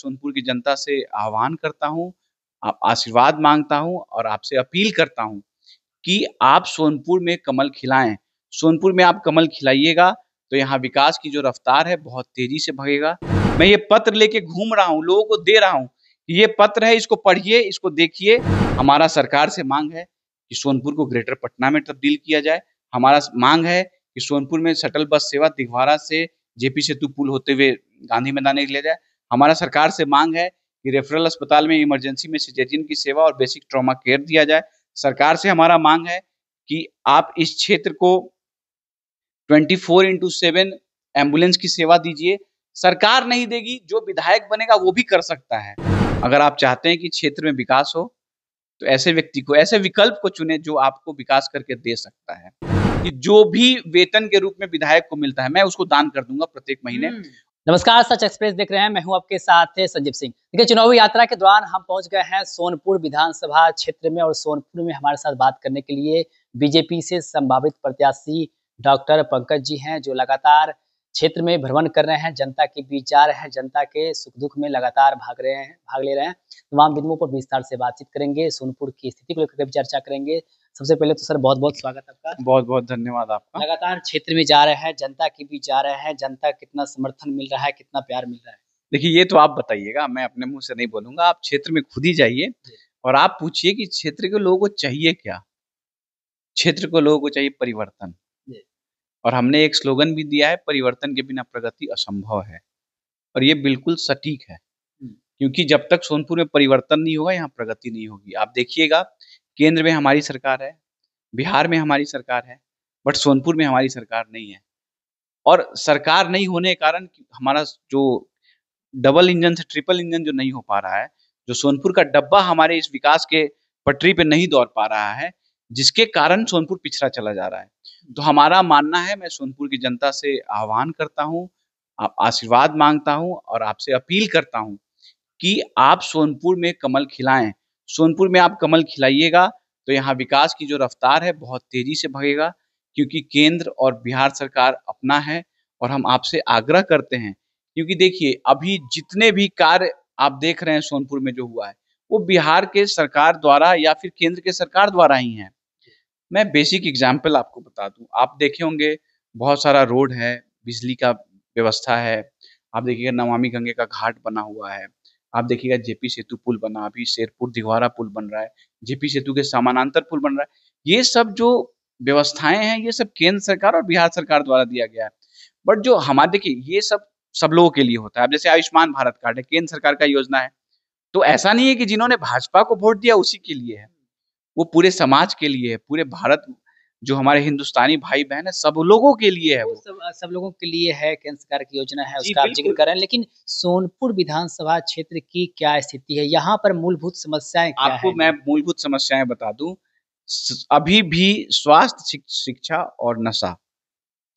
सोनपुर की जनता से आह्वान करता हूँ, आशीर्वाद माँगता हूँ और आपसे अपील करता हूँ कि आप सोनपुर में कमल खिलाएँ। सोनपुर में आप कमल खिलाइएगा, तो यहाँ विकास की जो रफ़्तार है, बहुत तेज़ी से भगेगा। मैं ये पत्र लेके घूम रहा हूँ, लोगों को दे रहा हूँ। ये पत्र है, इसको पढ़िए, इसको देखिए। हमारा सरकार से माँग है कि सोनपुर को ग्रेटर पटना में तब्दील किया जाए। हमारा माँग है कि सोनपुर में शटल बस सेवा दिघवारा से जेपी सेतु पुल होते हुए गांधी मैदान तक लिया जाए। हमारा सरकार से माँग है कि रेफरल अस्पताल में इमरजेंसी में सिजेरियन की सेवा और बेसिक ट्रॉमा केयर दिया जाए। सरकार से हमारा माँग है कि आप इस क्षेत्र को 24/7 एम्बुलेंस की सेवा दीजिए। सरकार नहीं देगी, जो विधायक बनेगा वो भी कर सकता है। अगर आप चाहते हैं कि क्षेत्र में विकास हो, तो ऐसे व्यक्ति को, ऐसे विकल्प को चुनें जो आपको विकास करके दे सकता है। कि जो भी वेतन के रूप में विधायक को मिलता है, मैं उसको दान कर दूँगा प्रत्येक महीने। नमस्कार, सच एक्सप्रेस देख रहे हैं। मैं हूं आपके साथ संजीव सिंह। देखिए, चुनावी यात्रा के दौरान हम पहुंच गए हैं सोनपुर विधानसभा क्षेत्र में और सोनपुर में हमारे साथ बात करने के लिए बीजेपी से संभावित प्रत्याशी डॉक्टर पंकज जी हैं, जो लगातार क्षेत्र में भ्रमण कर रहे हैं, जनता के बीच जा रहे हैं, जनता के सुख दुख में लगातार भाग ले रहे हैं। तमाम बिंदुओं पर विस्तार से बातचीत करेंगे, सोनपुर की स्थिति को लेकर भी चर्चा करेंगे। सबसे पहले तो सर बहुत बहुत स्वागत आपका। बहुत बहुत धन्यवाद आपका। लगातार क्षेत्र में जा रहे हैं, जनता के बीच जा रहे हैं, जनता कितना समर्थन मिल रहा है, कितना प्यार मिल रहा है? देखिए, ये तो आप बताइएगा, मैं अपने मुंह से नहीं बोलूंगा। आप क्षेत्र में खुद ही जाइए और आप पूछिए कि क्षेत्र के लोगों को चाहिए क्या। क्षेत्र को लोगों को चाहिए परिवर्तन। और हमने एक स्लोगन भी दिया है, परिवर्तन के बिना प्रगति असंभव है। और ये बिल्कुल सटीक है, क्योंकि जब तक सोनपुर में परिवर्तन नहीं होगा, यहाँ प्रगति नहीं होगी। आप देखिएगा, केंद्र में हमारी सरकार है, बिहार में हमारी सरकार है, बट सोनपुर में हमारी सरकार नहीं है। और सरकार नहीं होने के कारण हमारा जो डबल इंजन से ट्रिपल इंजन जो नहीं हो पा रहा है, जो सोनपुर का डब्बा हमारे इस विकास के पटरी पे नहीं दौड़ पा रहा है, जिसके कारण सोनपुर पिछड़ा चला जा रहा है। तो हमारा मानना है, मैं सोनपुर की जनता से आह्वान करता हूँ, आशीर्वाद माँगता हूँ और आपसे अपील करता हूँ कि आप सोनपुर में कमल खिलाएँ। सोनपुर में आप कमल खिलाइएगा, तो यहाँ विकास की जो रफ़्तार है, बहुत तेज़ी से भगेगा, क्योंकि केंद्र और बिहार सरकार अपना है। और हम आपसे आग्रह करते हैं, क्योंकि देखिए, अभी जितने भी कार्य आप देख रहे हैं सोनपुर में जो हुआ है, वो बिहार के सरकार द्वारा या फिर केंद्र के सरकार द्वारा ही हैं। मैं बेसिक एग्ज़ाम्पल आपको बता दूँ, आप देखे होंगे बहुत सारा रोड है, बिजली का व्यवस्था है, आप देखिएगा नमामि गंगे का घाट बना हुआ है, आप देखिएगा जेपी सेतु पुल बना, अभी शेरपुर दिघवारा पुल बन रहा है, जेपी सेतु के समानांतर पुल बन रहा है। ये सब जो व्यवस्थाएँ हैं, ये सब केंद्र सरकार और बिहार सरकार द्वारा दिया गया है। बट जो हमारे, देखिए, ये सब लोगों के लिए होता है। अब जैसे आयुष्मान भारत कार्ड है, केंद्र सरकार का योजना है, तो ऐसा नहीं है कि जिन्होंने भाजपा को वोट दिया उसी के लिए है, वो पूरे समाज के लिए है, पूरे भारत, जो हमारे हिंदुस्तानी भाई-बहन है, सब लोगों के लिए है वो। सब लोगों के लिए है, केंद्र सरकार की योजना है, जी, उसका आप ज़िक्र बिल्कुल। कर रहे हैं। लेकिन सोनपुर विधानसभा क्षेत्र की क्या स्थिति है? यहाँ पर मूलभूत समस्याएँ क्या आपको है मैं अभी? मूलभूत समस्याएँ बता दूँ, अभी भी स्वास्थ्य, शिक्षा और नशा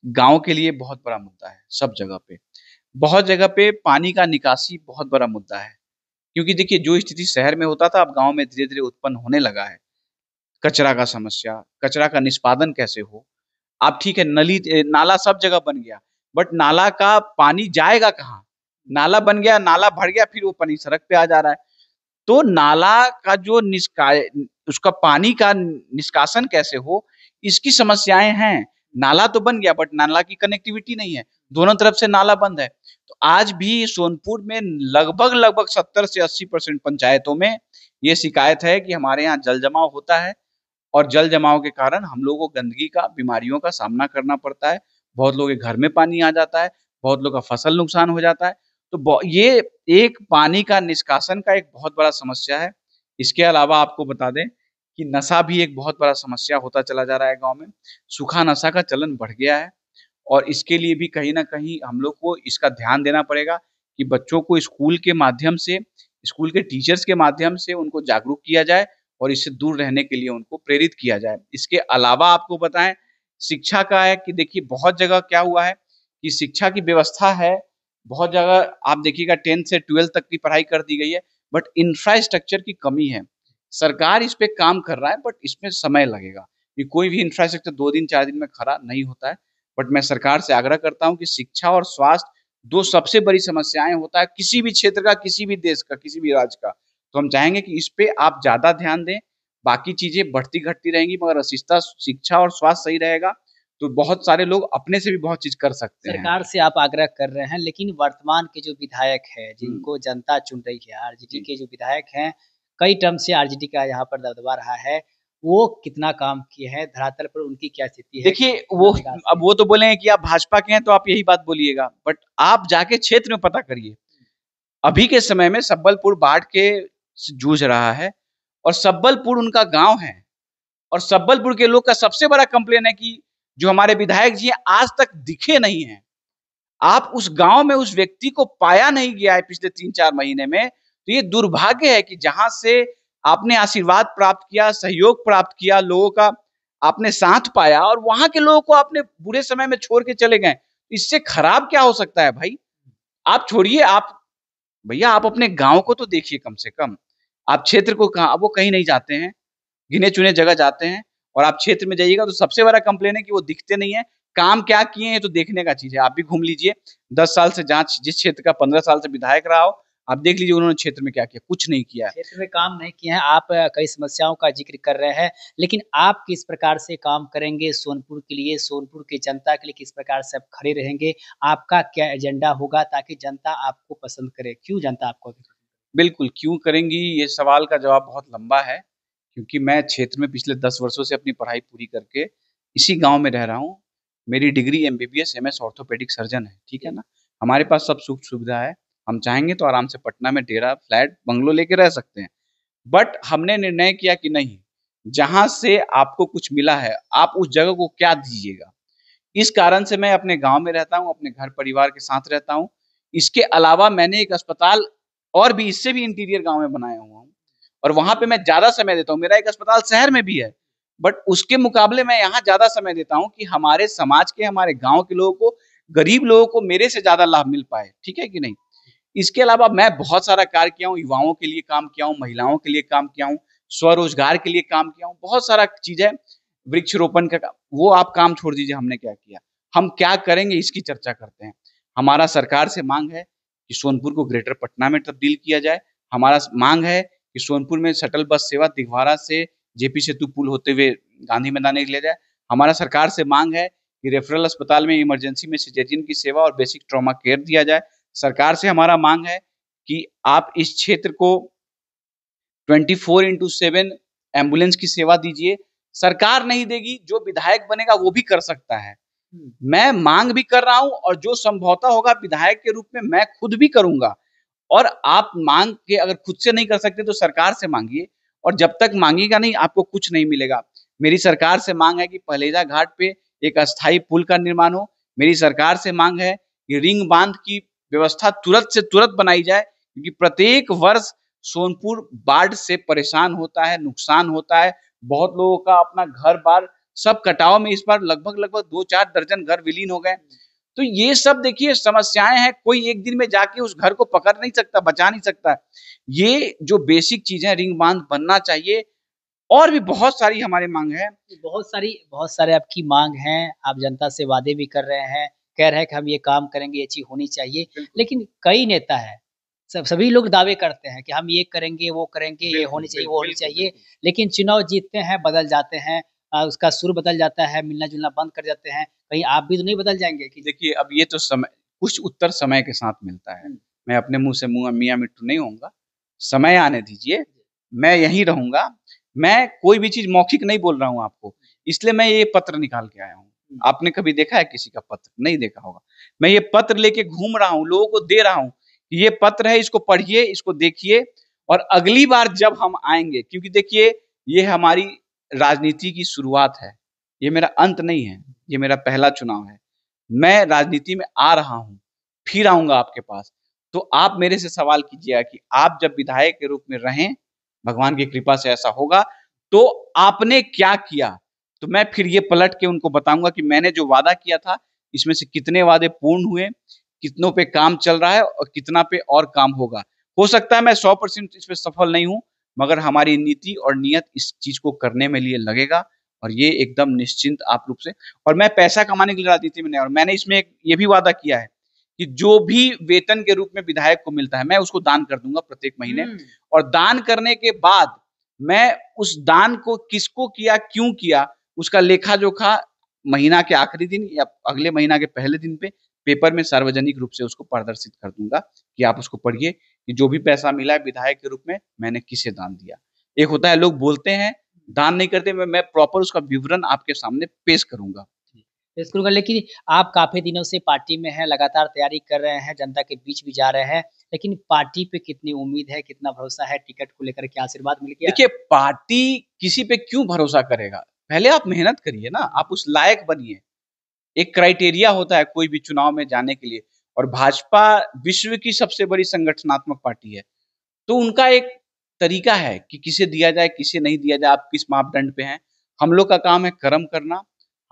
गाँव के लिए बहुत बड़ा मुद्दा है, सब जगह पे। बहुत जगह पे पानी का निकासी बहुत बड़ा मुद्दा है, क्योंकि देखिए, जो स्थिति शहर में होता था, अब गाँव में धीरे-धीरे उत्पन्न होने लगा है। कचरा का समस्या, कचरा का निष्पादन कैसे हो? आप ठीक है, नाला सब जगह बन गया, बट नाला का पानी जाएगा कहाँ? नाला बन गया, नाला भर गया, फिर वो पानी सड़क पे आ जा रहा है। तो नाला का जो उसका पानी का निष्कासन कैसे हो, इसकी समस्याएँ हैं। नाला तो बन गया, बट नाला की कनेक्टिविटी नहीं है, दोनों तरफ से नाला बंद है। तो आज भी सोनपुर में लगभग 70 से 80% पंचायतों में ये शिकायत है कि हमारे यहाँ जल जमाव होता है और जल जमाव के कारण हम लोगों को गंदगी का, बीमारियों का सामना करना पड़ता है। बहुत लोगों के घर में पानी आ जाता है, बहुत लोगों का फसल नुकसान हो जाता है। तो ये एक पानी का निष्कासन का एक बहुत बड़ा समस्या है। इसके अलावा आपको बता दें कि नशा भी एक बहुत बड़ा समस्या होता चला जा रहा है गाँव में। सूखा नशा का चलन बढ़ गया है और इसके लिए भी कहीं न कहीं हम लोग को इसका ध्यान देना पड़ेगा कि बच्चों को स्कूल के माध्यम से, स्कूल के टीचर्स के माध्यम से उनको जागरूक किया जाए और इससे दूर रहने के लिए उनको प्रेरित किया जाए। इसके अलावा आपको बताएँ, शिक्षा का है कि देखिए, बहुत जगह क्या हुआ है कि शिक्षा की व्यवस्था है, बहुत जगह आप देखिएगा 10th से 12th तक की पढ़ाई कर दी गई है, बट इंफ्रास्ट्रक्चर की कमी है। सरकार इस पे काम कर रहा है, बट इसमें समय लगेगा। ये कोई भी इंफ्रास्ट्रक्चर 2 दिन 4 दिन में खड़ा नहीं होता है। बट मैं सरकार से आग्रह करता हूँ कि शिक्षा और स्वास्थ्य दो सबसे बड़ी समस्याएं होता है किसी भी क्षेत्र का, किसी भी देश का, किसी भी राज्य का। तो हम चाहेंगे कि इस पे आप ज्यादा ध्यान दें। बाकी चीजें बढ़ती घटती रहेंगी, मगर शिक्षा शिक्षा और स्वास्थ्य सही रहेगा तो बहुत सारे लोग अपने से भी बहुत चीज कर सकते हैं। सरकार से आप आग्रह कर रहे हैं, लेकिन वर्तमान के जो विधायक हैं, जिनको जनता चुन रही है, आरजेडी के जो विधायक हैं, कई टर्म से आरजेडी का यहाँ पर दबदबा रहा है, वो कितना काम किए हैं? धरातल पर उनकी क्या स्थिति है? देखिए वो, अब वो तो बोलेंगे कि आप भाजपा के हैं तो आप यही बात बोलिएगा, बट आप जाके क्षेत्र में पता करिए। अभी के समय में सब्बलपुर बाढ़ के से जूझ रहा है और सब्बलपुर उनका गांव है, और सब्बलपुर के लोग का सबसे बड़ा कंप्लेन है कि जो हमारे विधायक जी हैं आज तक दिखे नहीं हैं। आप उस गांव में उस व्यक्ति को पाया नहीं गया है पिछले 3-4 महीने में, तो ये दुर्भाग्य है कि जहां से आपने आशीर्वाद प्राप्त किया, सहयोग प्राप्त किया, लोगों का आपने साथ पाया, और वहां के लोगों को आपने बुरे समय में छोड़ के चले गए। इससे खराब क्या हो सकता है भाई? आप छोड़िए, आप भैया आप अपने गांव को तो देखिए कम से कम। आप क्षेत्र को कहाँ, वो कहीं नहीं जाते हैं, गिने चुने जगह जाते हैं। और आप क्षेत्र में जाइएगा तो सबसे बड़ा कंप्लेन है कि वो दिखते नहीं है। काम क्या किए हैं तो देखने का चीज है। आप भी घूम लीजिए, 10 साल से जहाँ जिस क्षेत्र का 15 साल से विधायक रहा हो, आप देख लीजिए उन्होंने क्षेत्र में क्या किया, कुछ नहीं किया है। क्षेत्र में काम नहीं किए हैं, आप कई समस्याओं का ज़िक्र कर रहे हैं, लेकिन आप किस प्रकार से काम करेंगे सोनपुर के लिए, सोनपुर की जनता के लिए किस प्रकार से आप खड़े रहेंगे? आपका क्या एजेंडा होगा ताकि जनता आपको पसंद करे? क्यों जनता आपको पसंद करे? बिल्कुल, क्यों करेंगी, ये सवाल का जवाब बहुत लंबा है, क्योंकि मैं क्षेत्र में पिछले 10 वर्षों से अपनी पढ़ाई पूरी करके इसी गाँव में रह रहा हूँ। मेरी degree MBBS MS orthopaedic surgeon है, ठीक है ना? हमारे पास सब सुख-सुविधा है। हम चाहेंगे तो आराम से पटना में डेरा, फ्लैट, बंगलो लेके रह सकते हैं। बट हमने निर्णय किया कि नहीं, जहाँ से आपको कुछ मिला है, आप उस जगह को क्या दीजिएगा? इस कारण से मैं अपने गाँव में रहता हूँ, अपने घर परिवार के साथ रहता हूँ। इसके अलावा मैंने एक अस्पताल और भी इससे भी इंटीरियर गाँव में बनाया हुआ हूँ, और वहाँ पे मैं ज़्यादा समय देता हूँ। मेरा एक अस्पताल शहर में भी है, बट उसके मुकाबले मैं यहाँ ज़्यादा समय देता हूँ कि हमारे समाज के, हमारे गाँव के लोगों को, गरीब लोगों को मेरे से ज़्यादा लाभ मिल पाए, ठीक है कि नहीं? इसके अलावा मैं बहुत सारा कार्य किया हूँ, युवाओं के लिए काम किया हूँ, महिलाओं के लिए काम किया हूँ, स्वरोजगार के लिए काम किया हूँ, बहुत सारा चीज़ है, वृक्षरोपण का वो आप काम छोड़ दीजिए हमने क्या किया। हम क्या करेंगे इसकी चर्चा करते हैं। हमारा सरकार से मांग है कि सोनपुर को ग्रेटर पटना में तब्दील किया जाए। हमारा मांग है कि सोनपुर में शटल बस सेवा दिघवारा से जेपी सेतु पुल होते हुए गांधी मैदान लिया जाए। हमारा सरकार से मांग है कि रेफरल अस्पताल में इमरजेंसी में सिजेरियन की सेवा और बेसिक ट्रॉमा केयर दिया जाए। सरकार से हमारा मांग है कि आप इस क्षेत्र को 24/7 एम्बुलेंस की सेवा दीजिए। सरकार नहीं देगी, जो विधायक बनेगा वो भी कर सकता है। मैं मांग भी कर रहा हूँ, और जो संभवतः होगा विधायक के रूप में मैं खुद भी करूंगा। और आप मांग के अगर खुद से नहीं कर सकते तो सरकार से मांगिए, और जब तक मांगेगा नहीं आपको कुछ नहीं मिलेगा। मेरी सरकार से मांग है कि पहलेजा घाट पे एक अस्थायी पुल का निर्माण हो। मेरी सरकार से मांग है कि रिंग बांध की व्यवस्था तुरंत से तुरंत बनाई जाए, क्योंकि प्रत्येक वर्ष सोनपुर बाढ़ से परेशान होता है, नुकसान होता है। बहुत लोगों का अपना घर बार सब कटाव में इस बार लगभग 2-4 दर्जन घर विलीन हो गए। तो ये सब देखिए समस्याएं हैं, कोई एक दिन में जाके उस घर को पकड़ नहीं सकता, बचा नहीं सकता। ये जो बेसिक चीजें, रिंग बांध बनना चाहिए, और भी बहुत सारी हमारी मांग है। बहुत सारे आपकी मांग हैं, आप जनता से वादे भी कर रहे हैं, कह रहे हैं कि हम ये काम करेंगे, ये चीज़ होनी चाहिए। लेकिन कई नेता हैं, सभी लोग दावे करते हैं कि हम ये करेंगे, वो करेंगे, ये होनी चाहिए, वो होनी चाहिए। लेकिन चुनाव जीतते हैं, बदल जाते हैं, उसका सुर बदल जाता है, मिलना-जुलना बंद कर जाते हैं। कहीं आप भी तो नहीं बदल जाएँगे कि देखिए अब ये तो समय, कुछ उत्तर समय के साथ मिलता है। मैं अपने मुँह से मियाँ मिट्ठू नहीं होऊँगा। समय आने दीजिए, मैं यहीं रहूँगा। मैं कोई भी चीज़ मौखिक नहीं बोल रहा हूँ आपको, इसलिए मैं ये पत्र निकाल के आया हूँ। आपने कभी देखा है किसी का पत्र? नहीं देखा होगा। मैं ये पत्र लेके घूम रहा हूँ, लोगों को दे रहा हूँ। ये पत्र है, इसको पढ़िए, इसको देखिए, और अगली बार जब हम आएँगे, क्योंकि देखिए ये हमारी राजनीति की शुरुआत है, ये मेरा अंत नहीं है, ये मेरा पहला चुनाव है। मैं राजनीति में आ रहा हूँ, फिर आऊँगा आपके पास। तो आप मेरे से सवाल कीजिएगा कि आप जब विधायक के रूप में रहें, भगवान की कृपा से ऐसा होगा, तो आपने क्या किया? तो मैं फिर ये पलट के उनको बताऊँगा कि मैंने जो वादा किया था, इसमें से कितने वादे पूर्ण हुए, कितनों पे काम चल रहा है और कितना पे और काम होगा। हो सकता है मैं 100% इसमें सफल नहीं हूँ, मगर हमारी नीति और नियत इस चीज़ को करने में लिए लगेगा, और ये एकदम निश्चिंत आप रूप से। और मैं पैसा कमाने के लिए राजनीति में नहीं, और मैंने इसमें एक ये भी वादा किया है कि जो भी वेतन के रूप में विधायक को मिलता है, मैं उसको दान कर दूँगा प्रत्येक महीने। और दान करने के बाद मैं उस दान को किसको किया, क्यों किया, उसका लेखा-जोखा महीना के आखिरी दिन या अगले महीना के पहले दिन पे पेपर में सार्वजनिक रूप से उसको प्रदर्शित कर दूँगा कि आप उसको पढ़िए कि जो भी पैसा मिला है विधायक के रूप में मैंने किसे दान दिया। एक होता है लोग बोलते हैं, दान नहीं करते, मैं प्रॉपर उसका विवरण आपके सामने पेश करूँगा। बिल्कुल, लेकिन आप काफ़ी दिनों से पार्टी में हैं, लगातार तैयारी कर रहे हैं, जनता के बीच भी जा रहे हैं, लेकिन पार्टी पे कितनी उम्मीद है, कितना भरोसा है, टिकट को लेकर के आशीर्वाद मिल गया? देखिए, पार्टी किसी पे क्यों भरोसा करेगा? पहले आप मेहनत करिए ना, आप उस लायक बनिए। एक क्राइटेरिया होता है कोई भी चुनाव में जाने के लिए और भाजपा विश्व की सबसे बड़ी संगठनात्मक पार्टी है। तो उनका एक तरीका है कि किसे दिया जाए, किसे नहीं दिया जाए, आप किस मापदंड पे हैं। हम लोग का काम है कर्म करना,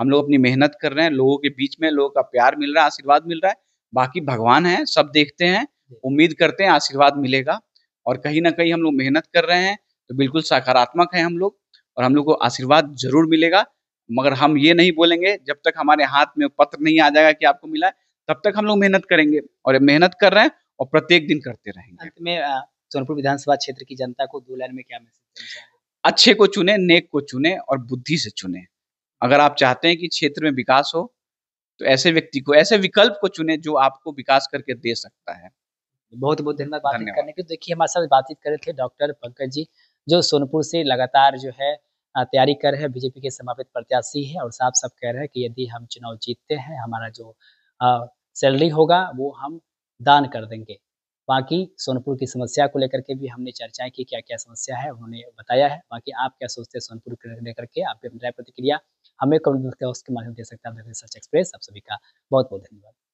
हम लोग अपनी मेहनत कर रहे हैं, लोगों के बीच में लोगों का प्यार मिल रहा है, आशीर्वाद मिल रहा है। बाकी भगवान हैं, सब देखते हैं, उम्मीद करते हैं आशीर्वाद मिलेगा और कहीं न कहीं हम लोग मेहनत कर रहे हैं, तो बिल्कुल सकारात्मक हैं हम लोग और हम लोग को आशीर्वाद ज़रूर मिलेगा। मगर हम ये नहीं बोलेंगे जब तक हमारे हाथ में पत्र नहीं आ जाएगा कि आपको मिला है, तब तक हम लोग मेहनत करेंगे और मेहनत कर रहे हैं और प्रत्येक दिन करते रहेंगे। अंत में सोनपुर विधानसभा क्षेत्र की जनता को 2 लाइन में क्या मैसेज देना चाहेंगे? अच्छे को चुनें, नेक को चुनें और बुद्धि से चुनें। अगर आप चाहते हैं कि क्षेत्र में विकास हो, तो ऐसे व्यक्ति को, ऐसे विकल्प को चुनें जो आपको विकास करके दे सकता है। बहुत-बहुत धन्यवाद बातचीत धन्यवाद। करने के लिए। देखिए, हमारे साथ बातचीत कर रहे थे डॉक्टर पंकज जी, जो सोनपुर से लगातार जो है तैयारी कर रहे हैं, बीजेपी के संभावित प्रत्याशी हैं और साफ-साफ कह रहे हैं कि यदि हम चुनाव जीतते हैं, हमारा जो सैलरी होगा, वो हम दान कर देंगे। बाकी सोनपुर की समस्या को लेकर के भी हमने चर्चाएँ की, क्या-क्या समस्या है, उन्होंने बताया है। बाकी आप क्या सोचते हैं सोनपुर को लेकर के? आप भी अपनी राय प्रतिक्रिया हमें कमेंट बॉक्स के माध्यम से दे सकते हैं। आप देख रहे हैं सच एक्सप्रेस। आप सभी का बहुत-बहुत धन्यवाद।